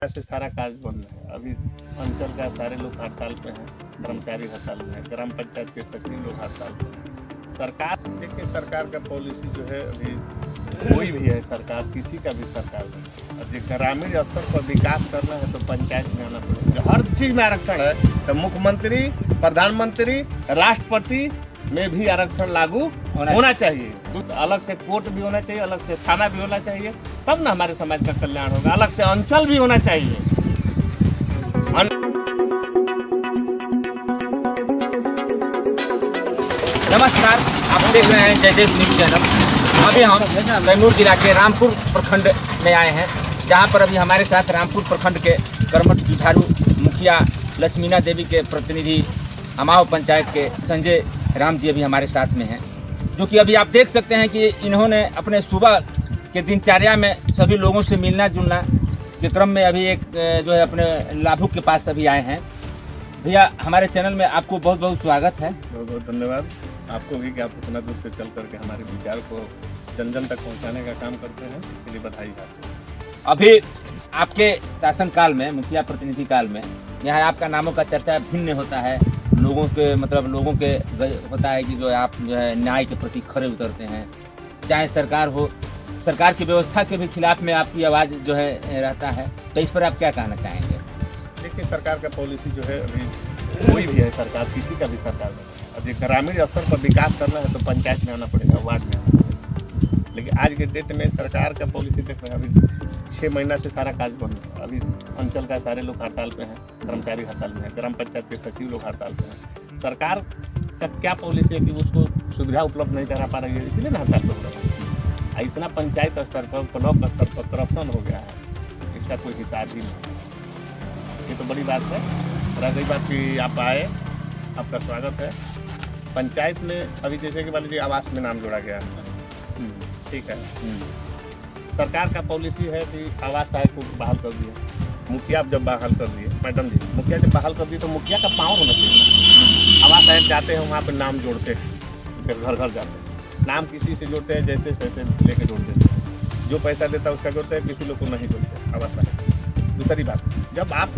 से सारा कार्य बंद है। अभी अंचल का सारे लोग हड़ताल पे हैं, कर्मचारी हड़ताल पे हैं, ग्राम पंचायत के सचिव लोग हड़ताल पे हैं। सरकार देखिए, सरकार का पॉलिसी जो है अभी कोई भी है सरकार, किसी का भी सरकार नहीं। और जो ग्रामीण स्तर पर विकास करना है तो पंचायत में आना पड़ेगा। हर चीज में आरक्षण है तो मुख्यमंत्री, प्रधानमंत्री, राष्ट्रपति में भी आरक्षण लागू होना चाहिए। अलग से कोर्ट भी होना चाहिए, अलग से थाना भी होना चाहिए, तब ना हमारे समाज का कल्याण होगा। अलग से अंचल भी होना चाहिए। नमस्कार, आप देख रहे हैं जय देश न्यूज चैनल। अभी हम कैमूर जिला के रामपुर प्रखंड में आए हैं, जहां पर अभी हमारे साथ रामपुर प्रखंड के कर्मठ जुझारू मुखिया लक्ष्मीना देवी के प्रतिनिधि अमाव पंचायत के संजय राम जी अभी हमारे साथ में हैं, जो कि अभी आप देख सकते हैं कि इन्होंने अपने सुबह के दिनचर्या में सभी लोगों से मिलना जुलना के क्रम में अभी एक जो है अपने लाभुक के पास अभी आए हैं। भैया, हमारे चैनल में आपको बहुत बहुत स्वागत है। बहुत बहुत धन्यवाद आपको भी कि आप इतना दूर से चल करके हमारे विचार को जन जन तक पहुंचाने का काम करते हैं, इसके लिए बधाई आपको। अभी आपके शासनकाल में, मुखिया प्रतिनिधि काल में, यहाँ आपका नामों का चर्चा भिन्न होता है। लोगों के लोगों के होता है कि जो है आप जो है न्याय के प्रति खरे उतरते हैं, चाहे सरकार हो, सरकार की व्यवस्था के भी खिलाफ में आपकी आवाज़ जो है रहता है। तो इस पर आप क्या कहना चाहेंगे? देखिए, सरकार का पॉलिसी जो है अभी कोई भी है सरकार, किसी का भी सरकार नहीं। और जो ग्रामीण स्तर पर विकास करना है तो पंचायत में आना पड़ेगा, वार्ड में आना पड़ेगा। लेकिन आज के डेट में सरकार का पॉलिसी देख रहे हैं, अभी 6 महीना से सारा कार्य बंद है। अभी अंचल का सारे लोग हड़ताल पे हैं, कर्मचारी हड़ताल में हैं, ग्राम पंचायत के सचिव लोग हड़ताल पे हैं। सरकार का क्या पॉलिसी है कि उसको सुविधा उपलब्ध नहीं करा पा रही है, इसलिए ना हड़ताल पे हो रहा है। इतना पंचायत स्तर पर, ब्लॉक स्तर पर करप्शन हो गया है, इसका कोई हिसाब ही नहीं। ये तो बड़ी बात है। रह गई बात कि आप आए, आपका स्वागत है। पंचायत में अभी जैसे कि मान लीजिए आवास में नाम जोड़ा गया है, ठीक है। सरकार का पॉलिसी है कि आवास सहायक को बहाल कर दिया। मुखिया जब बहाल कर दिए, मैडम जी, मुखिया जब बहाल कर दिए तो मुखिया का पावर होना चाहिए। आवास सहायक जाते हैं, वहाँ पे नाम जोड़ते हैं, फिर घर घर जाते हैं, नाम किसी से जोड़ते हैं, जैसे तैसे लेके जोड़ देते हैं। जो पैसा देता है उसका जोड़ते हैं, किसी लोग को नहीं जोड़ते आवास सहायक। दूसरी बात, जब आप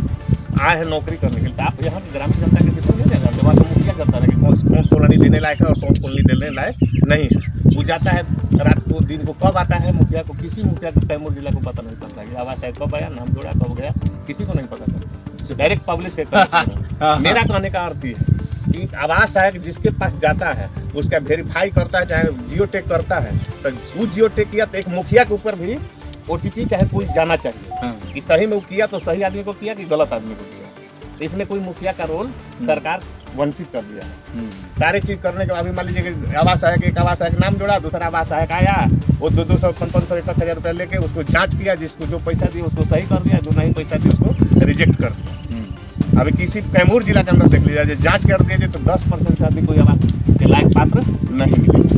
आए हैं नौकरी करने के लिए तो आप यहाँ की ग्रामीण जनता के विषय नहीं जानते। वहाँ तो मुखिया करता है कि कौन कॉलोनी देने लायक है और कौन कॉलोनी देने लायक नहीं है। वो जाता है रात को, दिन को कब आता है मुखिया को, किसी मुखिया को कैमूर जिला को पता नहीं चलता कि आवास सहायक कब आया, नाम जोड़ा कब गया, किसी को नहीं पता चलता। Direct public sector. मेरा कहने का अर्थ ये है कि आवास सहायक जिसके पास जाता है उसका वेरीफाई करता है, चाहे जियो टेक करता है तो वो जियो टेक किया तो एक मुखिया के ऊपर भी OTP चाहे कोई जाना चाहिए कि सही में वो किया तो सही आदमी को किया कि गलत आदमी को किया। तो इसमें कोई मुखिया का रोल सरकार वंचित कर दिया है। सारी चीज करने के बाद मान लीजिए कि आवास सहायक, एक आवास सहायक नाम जोड़ा, दूसरा आवास सहायक आया, वो 200, 500, 1,000 रुपया लेके उसको जांच किया, जिसको जो पैसा दिया उसको सही कर दिया, जो नहीं पैसा दिया उसको रिजेक्ट कर दिया। अभी किसी कैमूर जिला के अंदर देख लीजिए, जो जाँच कर दिए तो 10% से अधिक कोई आवास के लायक पात्र नहीं मिलेगा।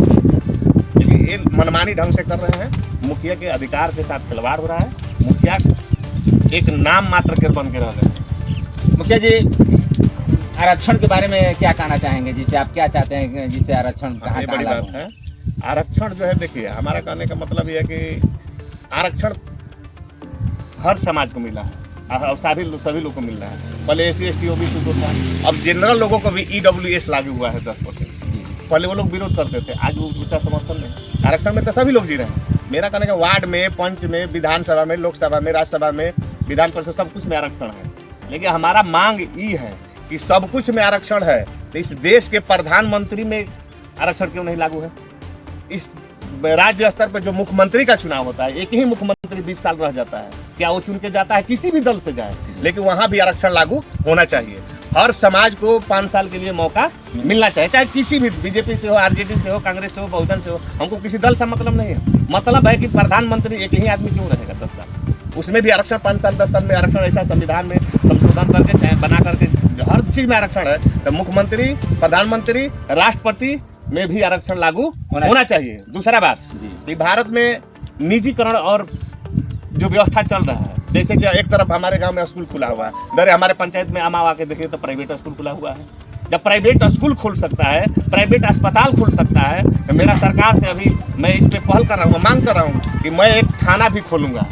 लेकिन ये मनमानी ढंग से कर रहे हैं, मुखिया के अधिकार के साथ खिलवाड़ हो रहा है। मुखिया एक नाम मात्र के बन के रह गए। मुखिया जी, आरक्षण के बारे में क्या कहना चाहेंगे? जिसे आप क्या चाहते हैं, जिसे आरक्षण कहाँ ये बड़ी बात है। आरक्षण जो है, देखिए, हमारा कहने का मतलब ये है कि आरक्षण हर समाज को मिला है और सभी लोग को मिल रहा है। पहले SC ST OBC को था, अब जनरल लोगों को भी EWS लागू हुआ है 10%। पहले वो लोग विरोध करते थे, आज वो उसका समर्थन नहीं। आरक्षण में तो सभी लोग जी रहे हैं। मेरा कहने का वार्ड में, पंच में, विधानसभा में, लोकसभा में, राज्यसभा में, विधान परिषद, सब कुछ में आरक्षण है। लेकिन हमारा मांग ये है कि सब कुछ में आरक्षण है तो इस देश के प्रधानमंत्री में आरक्षण क्यों नहीं लागू है? इस राज्य स्तर पर जो मुख्यमंत्री का चुनाव होता है, एक ही मुख्यमंत्री 20 साल रह जाता है, क्या वो चुन के जाता है? किसी भी दल से जाए, लेकिन वहाँ भी आरक्षण लागू होना चाहिए। हर समाज को 5 साल के लिए मौका मिलना चाहिए, चाहे किसी भी, BJP से हो, RJD से हो, कांग्रेस से हो, बहुजन से हो। हमको किसी दल से मतलब नहीं है। मतलब है कि प्रधानमंत्री एक ही आदमी क्यों रहेगा 10 साल? उसमें भी आरक्षण 5 साल 10 साल में आरक्षण, ऐसा संविधान में संशोधन करके, चाहे बना करके, हर चीज में आरक्षण है तो मुख्यमंत्री, प्रधानमंत्री, राष्ट्रपति में भी आरक्षण लागू होना चाहिए। दूसरा बात, भारत में निजीकरण और जो व्यवस्था चल रहा है, जैसे कि एक तरफ हमारे गांव में स्कूल खुला हुआ है, इधर हमारे पंचायत में अमाव आके देखिए तो प्राइवेट स्कूल खुला हुआ है। जब प्राइवेट स्कूल खुल सकता है, प्राइवेट अस्पताल खुल सकता है, तो मेरा सरकार से अभी मैं इस पे पहल कर रहा हूँ, मांग कर रहा हूँ कि मैं एक थाना भी खोलूँगा,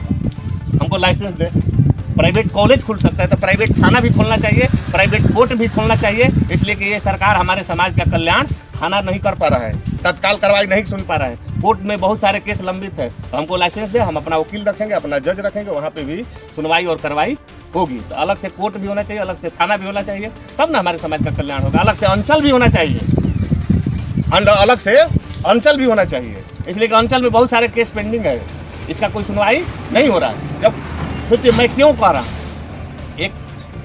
हमको लाइसेंस दे। प्राइवेट कॉलेज खुल सकता है तो प्राइवेट थाना भी खोलना चाहिए, प्राइवेट कोर्ट भी खोलना चाहिए। इसलिए कि ये सरकार हमारे समाज का कल्याण थाना नहीं कर पा रहा है, तत्काल कार्रवाई नहीं सुन पा रहा है। कोर्ट में बहुत सारे केस लंबित है, तो हमको लाइसेंस दे, हम अपना वकील रखेंगे, अपना जज रखेंगे, वहाँ पे भी सुनवाई और कार्रवाई होगी। तो अलग से कोर्ट भी होना चाहिए, अलग से थाना भी होना चाहिए, तब ना हमारे समाज का कल्याण होगा। अलग से अंचल भी होना चाहिए, अलग से अंचल भी होना चाहिए। इसलिए कि अंचल में बहुत सारे केस पेंडिंग है, इसका कोई सुनवाई नहीं हो रहा है। जब सोचिए मैं क्यों कह रहा हूँ, एक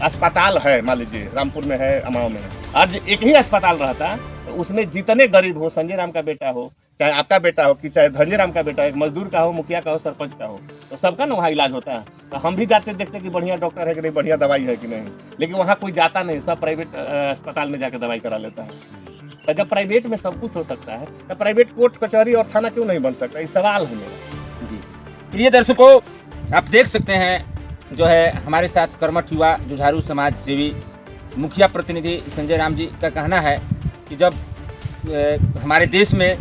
अस्पताल है, मान लीजिए रामपुर में है, अमाव में है, आज एक ही अस्पताल रहता तो उसमें जितने गरीब हो, संजय राम का बेटा हो, चाहे आपका बेटा हो, कि चाहे धनंजय राम का बेटा हो, एक मजदूर का हो, मुखिया का हो, सरपंच का हो, तो सबका ना वहाँ इलाज होता है। तो हम भी जाते देखते कि बढ़िया डॉक्टर है कि नहीं, बढ़िया दवाई है कि नहीं, लेकिन वहाँ कोई जाता नहीं, सब प्राइवेट अस्पताल में जाकर दवाई करा लेता है। तो जब प्राइवेट में सब कुछ हो सकता है तो प्राइवेट कोर्ट कचहरी और थाना क्यों नहीं बन सकता, इस सवाल है मेरा। जी प्रिय दर्शकों, आप देख सकते हैं जो है हमारे साथ कर्मठ युवा जुझारू समाज सेवी मुखिया प्रतिनिधि संजय राम जी का कहना है कि जब हमारे देश में,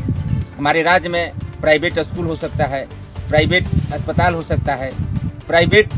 हमारे राज्य में प्राइवेट स्कूल हो सकता है, प्राइवेट अस्पताल हो सकता है, प्राइवेट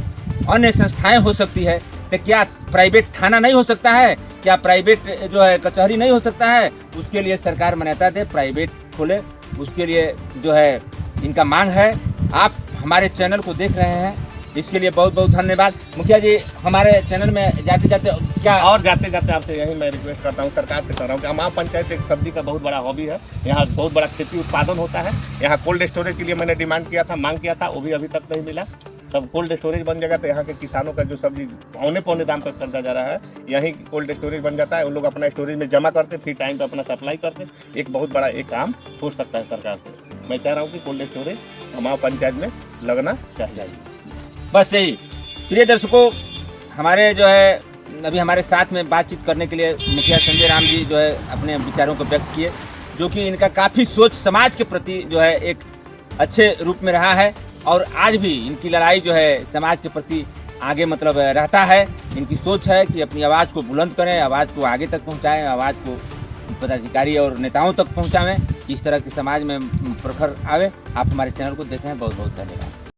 अन्य संस्थाएं हो सकती है, तो क्या प्राइवेट थाना नहीं हो सकता है? क्या प्राइवेट जो है कचहरी नहीं हो सकता है? उसके लिए सरकार मान्यता दे, प्राइवेट खोले, उसके लिए जो है इनका मांग है। आप हमारे चैनल को देख रहे हैं, इसके लिए बहुत बहुत धन्यवाद। मुखिया जी, हमारे चैनल में जाते जाते क्या और जाते जाते आपसे यही मैं रिक्वेस्ट करता हूँ, सरकार से कर रहा हूँ कि हमारा पंचायत एक सब्जी का बहुत बड़ा हॉबी है, यहाँ बहुत बड़ा खेती उत्पादन होता है। यहाँ कोल्ड स्टोरेज के लिए मैंने डिमांड किया था, मांग किया था, वो भी अभी तक नहीं मिला। सब कोल्ड स्टोरेज बन जाएगा तो यहाँ के किसानों का जो सब्जी पौने पौने दाम पर खरीदा जा रहा है, यहीं कोल्ड स्टोरेज बन जाता है, उन लोग अपना स्टोरेज में जमा करते, फिर टाइम पर अपना सप्लाई करते। एक बहुत बड़ा एक काम हो सकता है सरकार से। मैं चाह रहा हूँ कि कोल्ड स्टोरेज हमारे पंचायत में लगना चाहिए। बस यही। प्रिय दर्शकों, हमारे जो है अभी हमारे साथ में बातचीत करने के लिए मुखिया संजय राम जी जो है अपने विचारों को व्यक्त किए, जो कि इनका काफ़ी सोच समाज के प्रति जो है एक अच्छे रूप में रहा है, और आज भी इनकी लड़ाई जो है समाज के प्रति आगे मतलब रहता है। इनकी सोच है कि अपनी आवाज़ को बुलंद करें, आवाज़ को आगे तक पहुंचाएं, आवाज़ को पदाधिकारी और नेताओं तक पहुंचाएं, इस तरह के समाज में प्रखर आवे। आप हमारे चैनल को देखें, बहुत बहुत धन्यवाद।